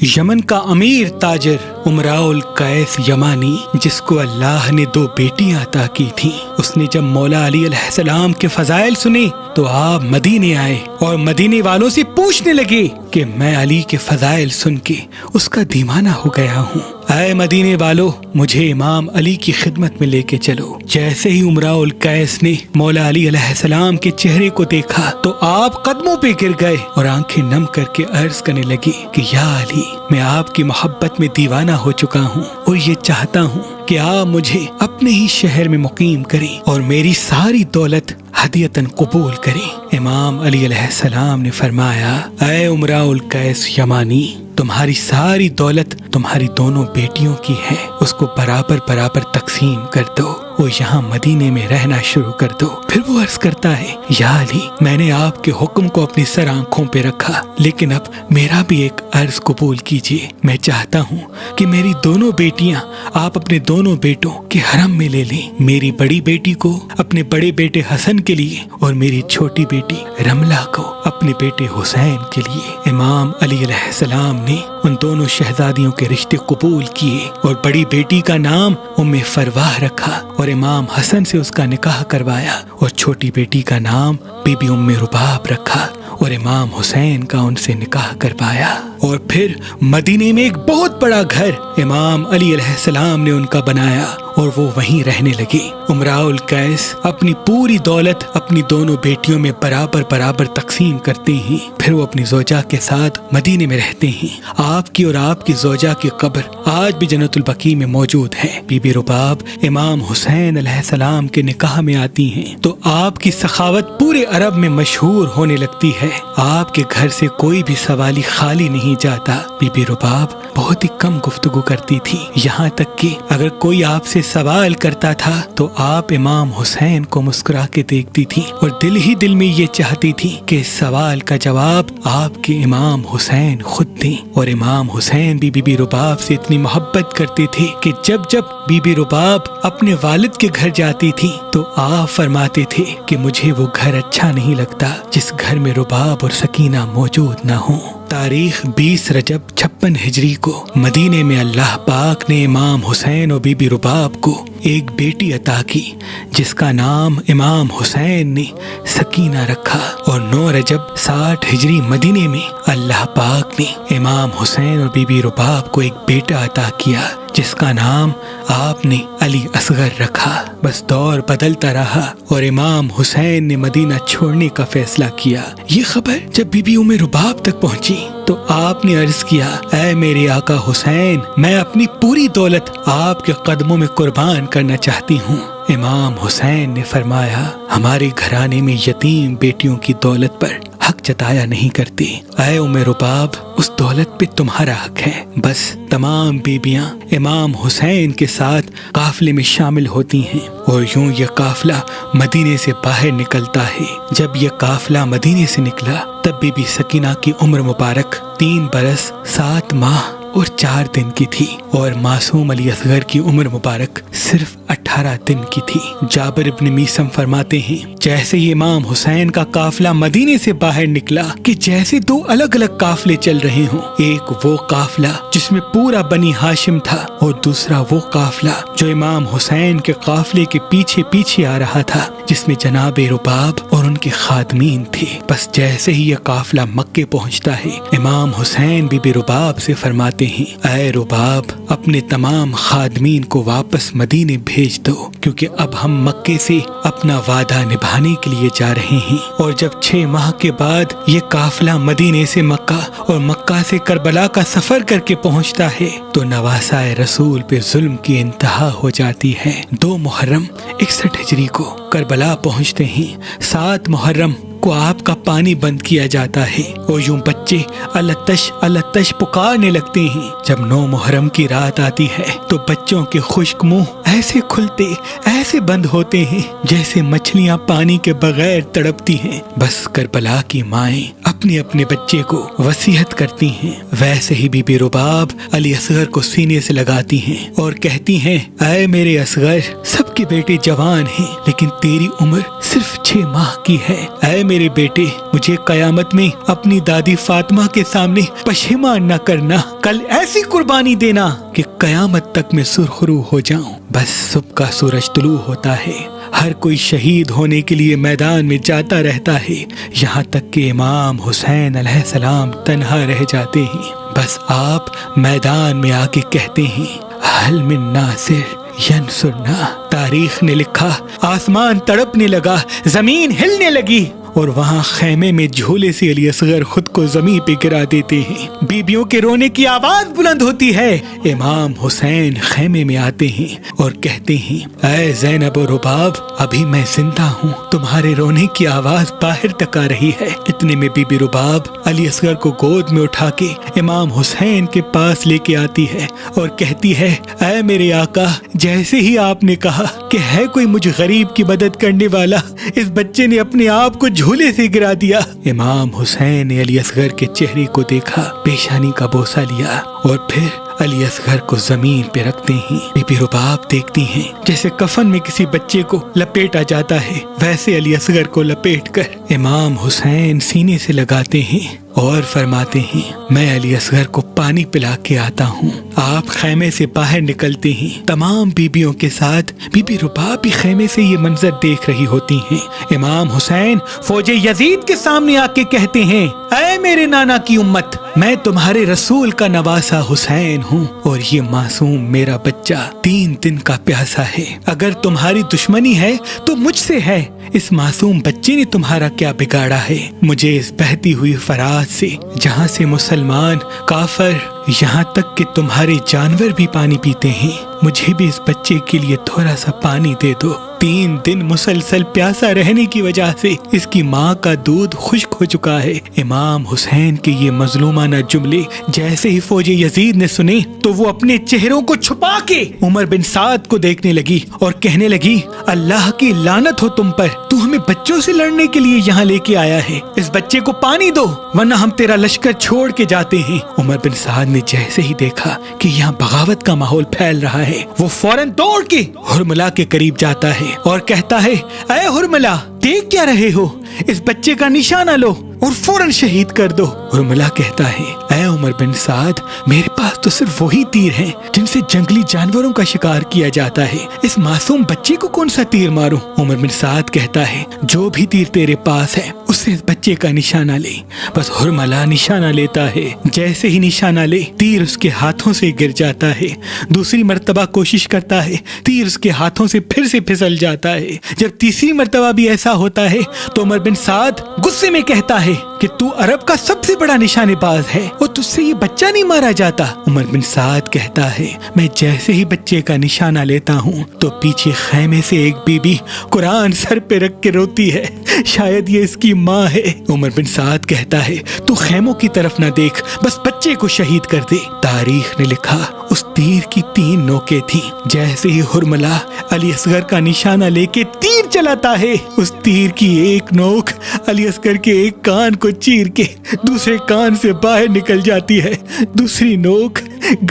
یمن کا امیر تاجر امراؤل قیس یمانی، جس کو اللہ نے 2 بیٹیاں عطا کی تھیں، اس نے جب مولا علی علیہ السلام کے فضائل سنے تو آپ مدینے آئے اور مدینے والوں سے پوچھنے لگے کہ میں علی کے فضائل سن کے اس کا دیوانہ ہو گیا ہوں، اے مدینے والو مجھے امام علی کی خدمت میں لے کے چلو۔ جیسے ہی امراؤل قیس نے مولا علی علیہ السلام کے چہرے کو دیکھا تو آپ قدموں پہ گر گئے اور آنکھیں نم کر کے عرض کرنے لگی کہ یا علی، میں آپ کی محبت میں دیوانہ ہو چکا ہوں اور یہ چاہتا ہوں کہ آپ مجھے اپنے ہی شہر میں مقیم کریں اور میری ساری دولت ہدیتاً قبول کریں۔ امام علی علیہ السلام نے فرمایا، اے امراؤل قیس یمانی، تمہاری ساری دولت تمہاری دونوں بیٹیوں کی ہے، اس کو برابر تقسیم کر دو اور یہاں مدینے میں رہنا شروع کر دو۔ پھر وہ عرض کرتا ہے، یا علی، میں نے آپ کے حکم کو اپنی سر آنکھوں پہ رکھا، لیکن اب میرا بھی ایک عرض قبول کیجیے۔ میں چاہتا ہوں کہ میری دونوں بیٹیاں آپ اپنے دونوں بیٹوں کے حرم میں لے لیں، میری بڑی بیٹی کو اپنے بڑے بیٹے حسن کے لیے اور میری چھوٹی بیٹی رملہ کو اپنے بیٹے حسین کے لیے۔ امام علی علیہ السلام نے ان دونوں شہزادیوں کے رشتے قبول کیے اور بڑی بیٹی کا نام ام فرواہ رکھا اور امام حسن سے اس کا نکاح کروایا، اور چھوٹی بیٹی کا نام بی بی ام رباب رکھا اور امام حسین کا ان سے نکاح کروایا۔ اور پھر مدینے میں ایک بہت بڑا گھر امام علی علیہ السلام نے ان کا بنایا اور وہ وہیں رہنے لگے۔ امراؤل قیس اپنی پوری دولت اپنی دونوں بیٹیوں میں برابر تقسیم کرتے ہیں، پھر وہ اپنی زوجہ کے ساتھ مدینے میں رہتے ہیں۔ آپ کی اور آپ کی زوجہ کی قبر آج بھی جنت البقیع میں موجود ہے۔ بی بی رباب امام حسین علیہ السلام کے نکاح میں آتی ہیں تو آپ کی سخاوت پورے عرب میں مشہور ہونے لگتی ہے۔ آپ کے گھر سے کوئی بھی سوالی خالی نہیں جاتا۔ بی بی رباب بہت ہی کم گفتگو کرتی تھی، یہاں تک کہ اگر کوئی آپ سے سوال کرتا تھا تو آپ امام حسین کو مسکرا کے دیکھتی تھی اور دل ہی دل میں یہ چاہتی تھی کہ اس سوال کا جواب آپ کے امام حسین خود دیں۔ اور امام حسین بھی بی بی رباب سے اتنی محبت کرتے تھے کہ جب بی بی رباب اپنے والد کے گھر جاتی تھی تو آپ فرماتے تھے کہ مجھے وہ گھر اچھا نہیں لگتا جس گھر میں رباب اور سکینہ موجود نہ ہوں۔ تاریخ 20 رجب 56 ہجری کو مدینے میں اللہ پاک نے امام حسین اور بی بی رباب کو ایک بیٹی عطا کی جس کا نام امام حسین نے سکینہ رکھا، اور 9 رجب 60 ہجری مدینے میں اللہ پاک نے امام حسین اور بی بی رباب کو ایک بیٹا عطا کیا جس کا نام آپ نے علی اصغر رکھا۔ بس دور بدلتا رہا اور امام حسین نے مدینہ چھوڑنے کا فیصلہ کیا۔ یہ خبر جب بی بی ام رباب تک پہنچی تو آپ نے عرض کیا، اے میرے آقا حسین، میں اپنی پوری دولت آپ کے قدموں میں قربان کرنا چاہتی ہوں۔ امام حسین نے فرمایا، ہمارے گھرانے میں یتیم بیٹیوں کی دولت پر حق جتایا نہیں کرتے، اے ام رباب، اس دولت پہ تمہارا حق ہے۔ بس تمام بیبیاں امام حسین کے ساتھ قافلے میں شامل ہوتی ہیں اور یوں یہ قافلہ مدینے سے باہر نکلتا ہے۔ جب یہ قافلہ مدینے سے نکلا تب بی بی سکینہ کی عمر مبارک 3 برس 7 ماہ اور 4 دن کی تھی اور معصوم علی اصغر کی عمر مبارک صرف 18 دن کی تھی۔ جابر ابن میسم فرماتے ہیں، جیسے ہی امام حسین کا قافلہ مدینے سے باہر نکلا کہ جیسے 2 الگ الگ قافلے چل رہے ہوں، ایک وہ قافلہ جس میں پورا بنی ہاشم تھا اور دوسرا وہ قافلہ جو امام حسین کے قافلے کے پیچھے آ رہا تھا جس میں جناب رباب اور ان کے خادمین تھے۔ بس جیسے ہی یہ قافلہ مکے پہنچتا ہے، امام حسین بی بی رباب سے فرماتے ہیں، اے رباب، اپنے تمام خادمین کو واپس مدینے بھیج دو، کیونکہ اب ہم مکے سے اپنا وعدہ نبھانے کے لیے جا رہے ہیں۔ اور جب 6 ماہ کے بعد یہ قافلہ مدینے سے مکہ اور مکہ سے کربلا کا سفر کر کے پہنچتا ہے تو نواسائے رسول پہ ظلم کی انتہا ہو جاتی ہے۔ 2 محرم 61 ہجری کو کربلا پہنچتے ہیں۔ 7 محرم کو آپ کا پانی بند کیا جاتا ہے اور یوں بچے التش پکارنے لگتے ہیں۔ جب 9 محرم کی رات آتی ہے تو بچوں کے خشک منہ ایسے کھلتے، ایسے بند ہوتے ہیں جیسے مچھلیاں پانی کے بغیر تڑپتی ہیں۔ بس کربلا کی مائیں اپنے بچے کو وصیت کرتی ہیں، ویسے ہی بی بی رباب علی اصغر کو سینے سے لگاتی ہیں اور کہتی ہیں، اے میرے اصغر، سب کے بیٹے جوان ہیں لیکن تیری عمر صرف 6 ماہ کی ہے۔ اے میرے بیٹے, مجھے قیامت میں اپنی دادی فاطمہ کے سامنے پشیمان نہ کرنا. کل ایسی قربانی دینا کہ قیامت تک میں سرخرو ہو جاؤں. بس صبح کا سورج طلوع ہوتا ہے, ہر کوئی شہید ہونے کے لیے میدان میں جاتا رہتا ہے, یہاں تک کہ امام حسین علیہ السلام تنہا رہ جاتے ہیں. بس آپ میدان میں آ کے کہتے ہیں, حل من ناصر ینصرنا. تاریخ نے لکھا, آسمان تڑپنے لگا, زمین ہلنے لگی, اور وہاں خیمے میں جھولے سے علی اصغر خود کو زمین پہ گرا دیتے ہیں. بیبیوں کے رونے کی آواز بلند ہوتی ہے. امام حسین خیمے میں آتے ہیں اور کہتے ہیں, اے زینب و رباب, ابھی میں زندہ ہوں, تمہارے رونے کی آواز باہر تک آ رہی ہے. اتنے میں بی بی رباب علی اصغر کو گود میں اٹھا کے امام حسین کے پاس لے کے آتی ہے اور کہتی ہے, اے میرے آقا, جیسے ہی آپ نے کہا کہ ہے کوئی مجھ غریب کی مدد کرنے والا, اس بچے نے اپنے آپ کو جھولے سے گرا دیا. امام حسین نے علی اصغر کے چہرے کو دیکھا, پیشانی کا بوسہ لیا اور پھر علی اصغر کو زمین پہ رکھتے ہیں. بی بی رباب دیکھتی ہیں جیسے کفن میں کسی بچے کو لپیٹا جاتا ہے, ویسے علی اصغر کو لپیٹ کر امام حسین سینے سے لگاتے ہیں اور فرماتے ہیں, میں علی اصغر کو پانی پلا کے آتا ہوں. آپ خیمے سے باہر نکلتے ہیں تمام بیبیوں کے ساتھ. بی بی رباب بھی خیمے سے یہ منظر دیکھ رہی ہوتی ہیں. امام حسین فوج یزید کے سامنے آ کے کہتے ہیں, اے میرے نانا کی امت, میں تمہارے رسول کا نواسا حسین ہوں اور یہ معصوم میرا بچہ 3 دن کا پیاسا ہے. اگر تمہاری دشمنی ہے تو مجھ سے ہے. اس معصوم بچے نے تمہارا کیا بگاڑا ہے؟ مجھے اس بہتی ہوئی فرات سے, جہاں سے مسلمان, کافر, یہاں تک کہ تمہارے جانور بھی پانی پیتے ہیں, مجھے بھی اس بچے کے لیے تھوڑا سا پانی دے دو. 3 دن مسلسل پیاسا رہنے کی وجہ سے اس کی ماں کا دودھ خشک ہو چکا ہے. امام حسین کے یہ مظلومانہ جملے جیسے ہی فوج یزید نے سنے تو وہ اپنے چہروں کو چھپا کے عمر بن سعد کو دیکھنے لگی اور کہنے لگی, اللہ کی لعنت ہو تم پر, تو ہمیں بچوں سے لڑنے کے لیے یہاں لے کے آیا ہے. اس بچے کو پانی دو ورنہ ہم تیرا لشکر چھوڑ کے جاتے ہیں. عمر بن سعد نے جیسے ہی دیکھا کہ یہاں بغاوت کا ماحول پھیل رہا ہے, وہ فوراً دوڑ کے حرملہ کے قریب جاتا ہے اور کہتا ہے, اے حرملہ, دیکھ کیا رہے ہو, اس بچے کا نشانہ لو اور فوراً شہید کر دو. حرملہ کہتا ہے, اے عمر بن سعد, میرے پاس تو صرف وہی تیر ہیں جن سے جنگلی جانوروں کا شکار کیا جاتا ہے, اس معصوم بچے کو کون سا تیر ماروں؟ عمر بن سعد کہتا ہے, جو بھی تیر تیرے پاس ہے اس سے اس بچے کا نشانہ لے. بس حرملہ نشانہ لیتا ہے, جیسے ہی نشانہ لے تیر اس کے ہاتھوں سے گر جاتا ہے. دوسری مرتبہ کوشش کرتا ہے, تیر اس کے ہاتھوں سے پھر سے پھسل جاتا ہے. جب تیسری مرتبہ بھی ایسا ہوتا ہے تو عمر بن سعد غصے میں کہتا ہے کہ تو عرب کا سب سے بڑا نشانے باز ہے اور تجھ سے یہ بچہ نہیں مارا جاتا. عمر بن سعد کہتا ہے, میں جیسے ہی بچے کا نشانہ لیتا ہوں تو پیچھے خیمے سے ایک بی بی قرآن سر پہ رکھ کے روتی ہے, شاید یہ اس کی ماں ہے. عمر بن سعد کہتا ہے, تو خیموں کی طرف نہ دیکھ, بس بچے کو شہید کر دے. تاریخ نے لکھا, اس تیر کی 3 نوکیں تھیں. جیسے ہی حرملہ علی اصغر کا نشانہ لے کے تیر چلاتا ہے, اس تیر کی ایک نوک علی اصغر کے ایک کان کو چیر کے دوسرے کان سے باہر نکل جاتی ہے. دوسری نوک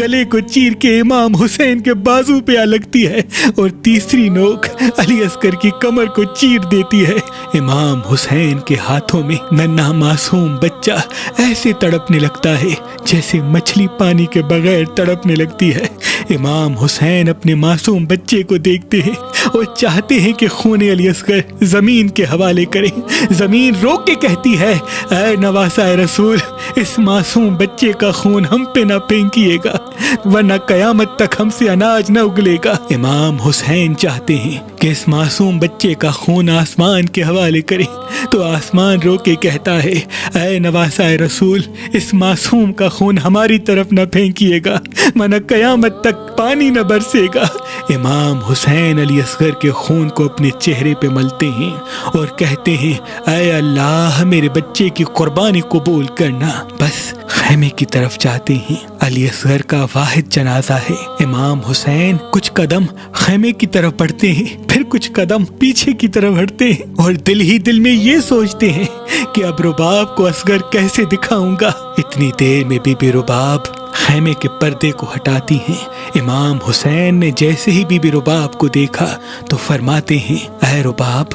گلے کو چیر کے امام حسین کے بازو پہ آ لگتی ہے اور تیسری نوک علی اصغر کی کمر کو چیر دیتی ہے. امام حسین کے ہاتھوں میں ننھا معصوم بچہ ایسے تڑپنے لگتا ہے جیسے مچھلی پانی کے بغیر تڑپنے لگتی ہے. امام حسین اپنے معصوم بچے کو دیکھتے ہیں اور چاہتے ہیں کہ خون علی اصغر زمین کے حوالے کریں. زمین روک کے کہتی ہے, اے نواسا رسول, اس معصوم بچے کا خون ہم پہ نہ پھینکیے گا ورنہ قیامت تک ہم سے اناج نہ اگلے گا. امام حسین چاہتے ہیں کہ اس معصوم بچے کا خون آسمان کے حوالے کریں تو آسمان رو کے کہتا ہے, اے نواسا رسول, اس معصوم کا خون ہماری طرف نہ پھینکیے گا ورنہ قیامت تک پانی نہ برسے گا. امام حسین علی اصغر کے خون کو اپنے چہرے پہ ملتے ہیں اور کہتے ہیں, اے اللہ, میرے بچے کی قربانی قبول کرنا. بس خیمے کی طرف جاتے ہیں. علی اصغر کا واحد جنازہ ہے. امام حسین کچھ قدم خیمے کی طرف بڑھتے ہیں, پھر کچھ قدم پیچھے کی طرف ہٹتے ہیں اور دل ہی دل میں یہ سوچتے ہیں کہ اب رباب کو اصغر کیسے دکھاؤں گا. اتنی دیر میں بی بی رباب خیمے کے پردے کو ہٹاتی ہیں. امام حسین نے جیسے ہی بی بی رباب کو دیکھا تو فرماتے ہیں, اے رباب,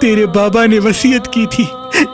تیرے بابا نے وصیت کی تھی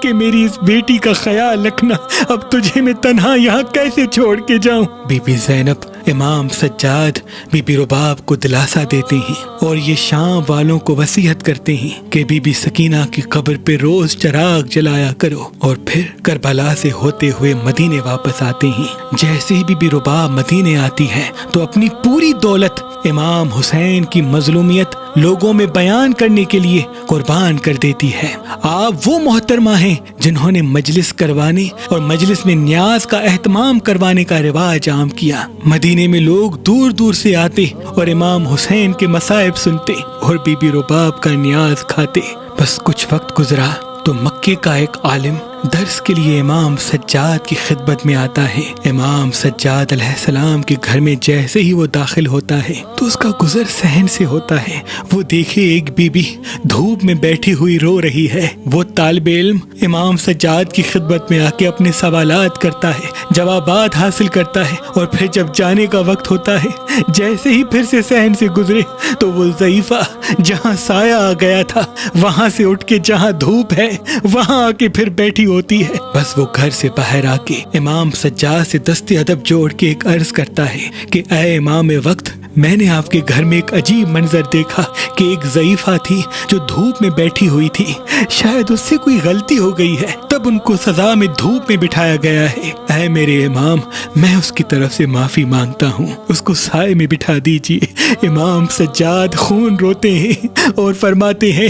کہ میری اس بیٹی کا خیال رکھنا، اب تجھے میں تنہا یہاں کیسے چھوڑ کے جاؤں؟ بی بی زینب امام سجاد بی بی رباب کو دلاسا دیتے ہیں اور یہ شام والوں کو وصیت کرتے ہیں کہ بی بی سکینہ کی قبر پہ روز چراغ جلایا کرو، اور پھر کربلا سے ہوتے ہوئے مدینے واپس آتے ہیں۔ جیسے ہی بی بی رباب مدینے آتی ہے تو اپنی پوری دولت امام حسین کی مظلومیت لوگوں میں بیان کرنے کے لیے قربان کر دیتی ہے۔ آپ وہ محترمہ ہیں جنہوں نے مجلس کروانے اور مجلس میں نیاز کا اہتمام کروانے کا رواج عام کیا۔ مدینے میں لوگ دور دور سے آتے اور امام حسین کے مصائب سنتے اور بی بی رباب کا نیاز کھاتے۔ بس کچھ وقت گزرا تو مکے کا ایک عالم درس کے لیے امام سجاد کی خدمت میں آتا ہے۔ امام سجاد علیہ السلام کے گھر میں جیسے ہی وہ داخل ہوتا ہے تو اس کا گزر صحن سے ہوتا ہے۔ وہ دیکھے ایک بی بی دھوپ میں بیٹھی ہوئی رو رہی ہے۔ وہ طالب علم امام سجاد کی خدمت میں آ کے اپنے سوالات کرتا ہے، جوابات حاصل کرتا ہے، اور پھر جب جانے کا وقت ہوتا ہے جیسے ہی پھر سے صحن سے گزرے تو وہ ضعیفہ جہاں سایہ آ گیا تھا وہاں سے اٹھ کے جہاں دھوپ ہے وہاں آ کے پھر بیٹھی ہوتی ہے۔ بس وہ گھر سے باہر آ کے امام سجاد سے دست ادب جوڑ کے ایک عرض کرتا ہے کہ اے امام وقت، میں نے آپ کے گھر میں ایک عجیب منظر دیکھا کہ ایک ضعیفہ تھی جو دھوپ میں بیٹھی ہوئی تھی، شاید اس سے کوئی غلطی ہو گئی ہے تب ان کو سزا میں دھوپ میں بٹھایا گیا ہے۔ اے میرے امام، میں اس کی طرف سے معافی مانگتا ہوں، اس کو سائے میں بٹھا دیجیے۔ امام سجاد خون روتے ہیں اور فرماتے ہیں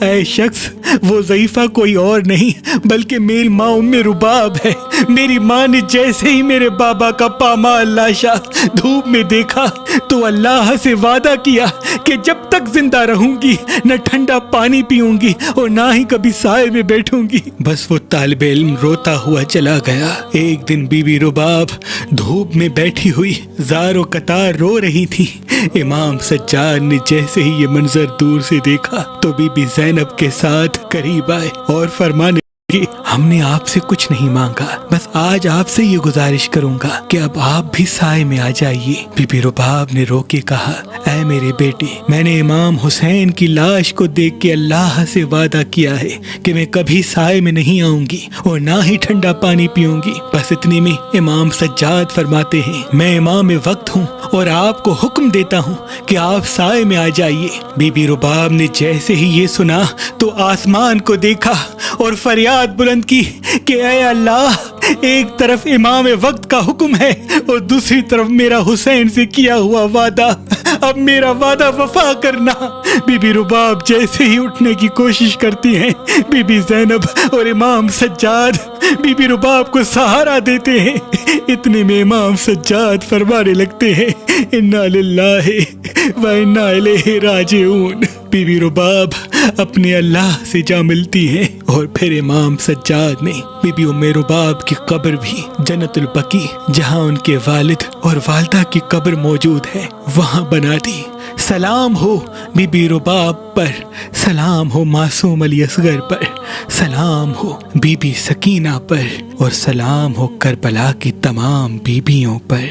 اے شخص، وہ ضعیفہ کوئی اور نہیں بلکہ میری ماں ام رباب ہے۔ میری ماں نے جیسے ہی میرے بابا کا پامال لاشا دھوپ میں دیکھا تو اللہ سے وعدہ کیا کہ جب تک زندہ رہوں گی نہ ٹھنڈا پانی پیوں گی اور نہ ہی کبھی سائے میں بیٹھوں گی۔ بس وہ طالب علم روتا ہوا چلا گیا۔ ایک دن بی بی رباب دھوپ میں بیٹھی ہوئی زار و قطار رو رہی تھی۔ امام سجاد نے جیسے ہی یہ منظر دور سے دیکھا تو بی بی زینب کے ساتھ قریب آئے اور فرمانے کہ ہم نے آپ سے کچھ نہیں مانگا، بس آج آپ سے یہ گزارش کروں گا کہ اب آپ بھی سائے میں آ جائیے۔ بی بی رباب نے رو کے کہا اے میرے بیٹے، میں نے امام حسین کی لاش کو دیکھ کے اللہ سے وعدہ کیا ہے کہ میں کبھی سائے میں نہیں آؤں گی اور نہ ہی ٹھنڈا پانی پیوں گی۔ بس اتنے میں امام سجاد فرماتے ہیں میں امام وقت ہوں اور آپ کو حکم دیتا ہوں کہ آپ سائے میں آ جائیے۔ بی بی رباب نے جیسے ہی یہ سنا تو آسمان کو دیکھا اور فریاد بلند کی کہ اے اللہ، ایک طرف امام وقت کا حکم ہے اور دوسری طرف میرا حسین سے کیا ہوا وعدہ، اب میرا وعدہ وفا کرنا۔ بی بی رباب جیسے ہی اٹھنے کی کوشش کرتی ہیں، بی بی زینب اور امام سجاد بی بی رباب کو سہارا دیتے ہیں۔ اتنے میں امام سجاد فرمانے لگتے ہیں انا للہ و انا الیہ راجعون۔ بی بی رباب اپنے اللہ سے جا ملتی ہیں اور پھر امام سجاد نے بی بی ام رباب کی قبر بھی جنت البقیع، جہاں ان کے والد اور والدہ کی قبر موجود ہے، وہاں بنا دی۔ سلام ہو بی بی رباب پر، سلام ہو معصوم علی اصغر پر، سلام ہو بی بی سکینہ پر، اور سلام ہو کربلا کی تمام بیبیوں پر۔